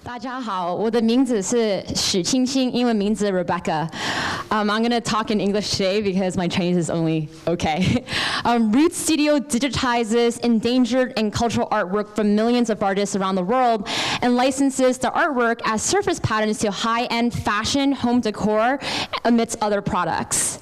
大家好，我的名字是许清新，英文名字 Rebecca. I'm going to talk in English today because my Chinese is only okay. Root Studio digitizes endangered and cultural artwork from millions of artists around the world and licenses the artwork as surface patterns to high-end fashion, home decor, amidst other products.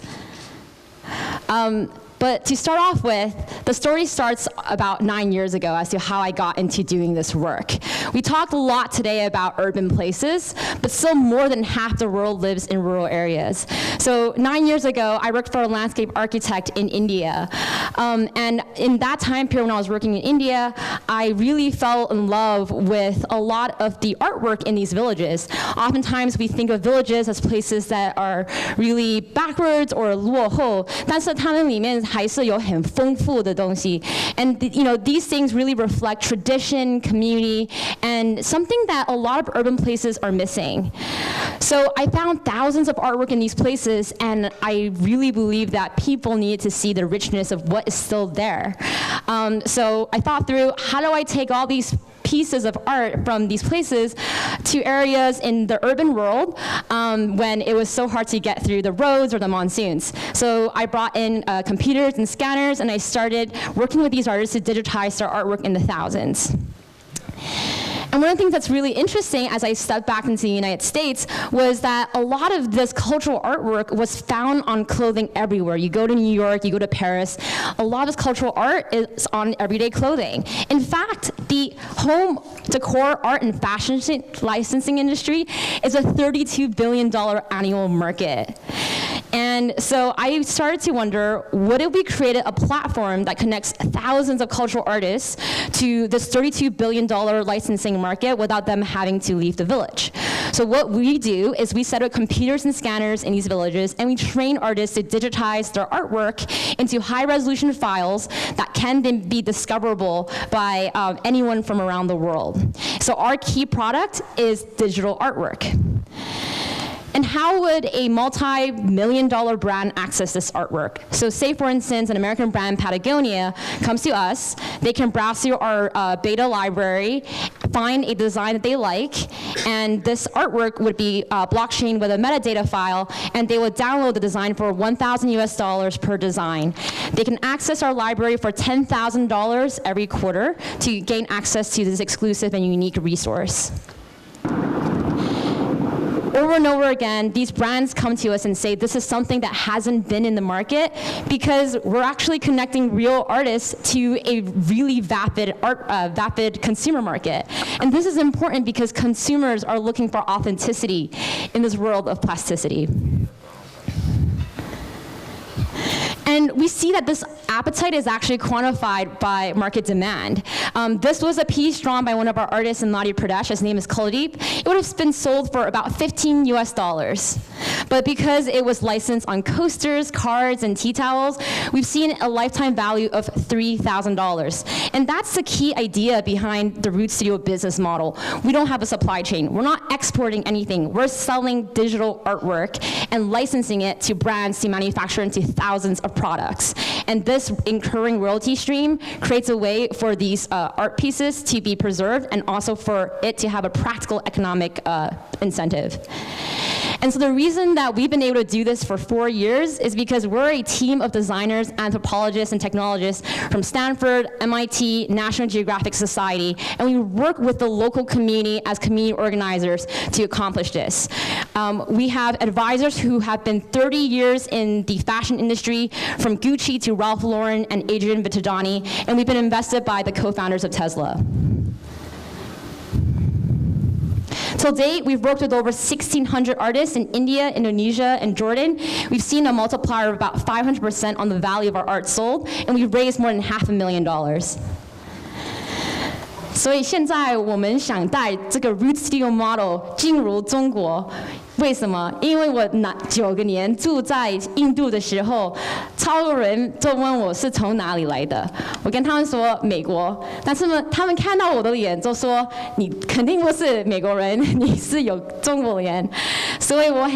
But to start off with, the story starts about 9 years ago as to how I got into doing this work. We talked a lot today about urban places, but still more than half the world lives in rural areas. So 9 years ago, I worked for a landscape architect in India. And in that time period when I was working in India, I really fell in love with a lot of the artwork in these villages. Oftentimes we think of villages as places that are really backwards or 落后，但是它们里面还是有很丰富的东西。And these things really reflect tradition, community, and something that a lot of urban places are missing. So I found thousands of artwork in these places, and I really believe that people need to see the richness of what is still there. So I thought through, how do I take all these pieces of art from these places to areas in the urban world when it was so hard to get through the roads or the monsoons. So I brought in computers and scanners, and I started working with these artists to digitize their artwork in the thousands. And one of the things that's really interesting as I stepped back into the United States was that a lot of this cultural artwork was found on clothing everywhere. You go to New York, you go to Paris, a lot of this cultural art is on everyday clothing. In fact, the home decor, art, and fashion licensing industry is a $32 billion annual market. And so I started to wonder, what if we created a platform that connects thousands of cultural artists to this $32 billion licensing market without them having to leave the village? So what we do is we set up computers and scanners in these villages, and we train artists to digitize their artwork into high-resolution files that can then be discoverable by anyone from around the world. So our key product is digital artwork. And how would a multi-million-dollar brand access this artwork? So say, for instance, an American brand, Patagonia, comes to us. They can browse through our beta library, find a design that they like, and this artwork would be blockchain with a metadata file, and they would download the design for $1,000 per design. They can access our library for $10,000 every quarter to gain access to this exclusive and unique resource. Over and over again, these brands come to us and say this is something that hasn't been in the market because we're actually connecting real artists to a really vapid consumer market. And this is important because consumers are looking for authenticity in this world of plasticity. And we see that this appetite is actually quantified by market demand. This was a piece drawn by one of our artists in Madhya Pradesh. His name is Kuldeep. It would have been sold for about $15 US. But because it was licensed on coasters, cards, and tea towels, we've seen a lifetime value of $3,000. And that's the key idea behind the Root Studio business model. We don't have a supply chain. We're not exporting anything. We're selling digital artwork and licensing it to brands to manufacture into thousands of products. And this incurring royalty stream creates a way for these art pieces to be preserved and also for it to have a practical economic incentive. And so the reason that we've been able to do this for 4 years is because we're a team of designers, anthropologists, and technologists from Stanford, MIT, National Geographic Society, and we work with the local community as community organizers to accomplish this. We have advisors who have been 30 years in the fashion industry, from Gucci to Ralph Lauren and Adrian Vittadani, and we've been invested by the co-founders of Tesla. Till date, we've worked with over 1,600 artists in India, Indonesia, and Jordan. We've seen a multiplier of about 500% on the value of our art sold, and we've raised more than $500,000. 所以现在我们想带这个 Root Studio model 进入中国。为什么？因为我9个年住在印度的时候，超多人就问我是从哪里来的。我跟他们说美国，但是呢，他们看到我的脸就说你肯定不是美国人，你是有中国脸。所以我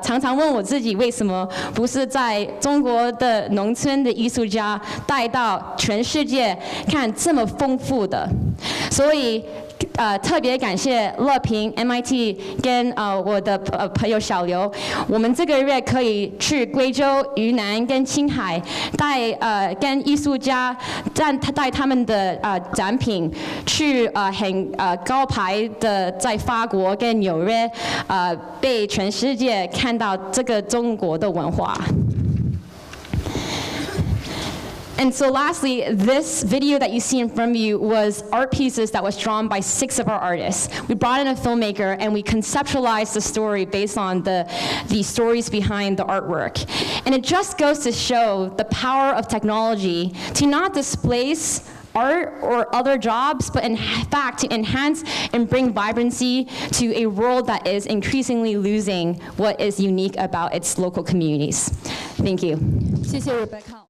常常问我自己，为什么不是在中国的农村的艺术家带到全世界看这么丰富的？所以特别感谢乐平 MIT 跟我的朋友小刘，我们这个月可以去贵州、云南跟青海，跟艺术家带他们的展品去很高牌的在法国跟纽约被全世界看到这个中国的文化。And so lastly, this video that you see in front of you was art pieces that was drawn by 6 of our artists. We brought in a filmmaker and we conceptualized the story based on the stories behind the artwork. And it just goes to show the power of technology to not displace art or other jobs, but in fact to enhance and bring vibrancy to a world that is increasingly losing what is unique about its local communities. Thank you. 谢谢 Rebecca。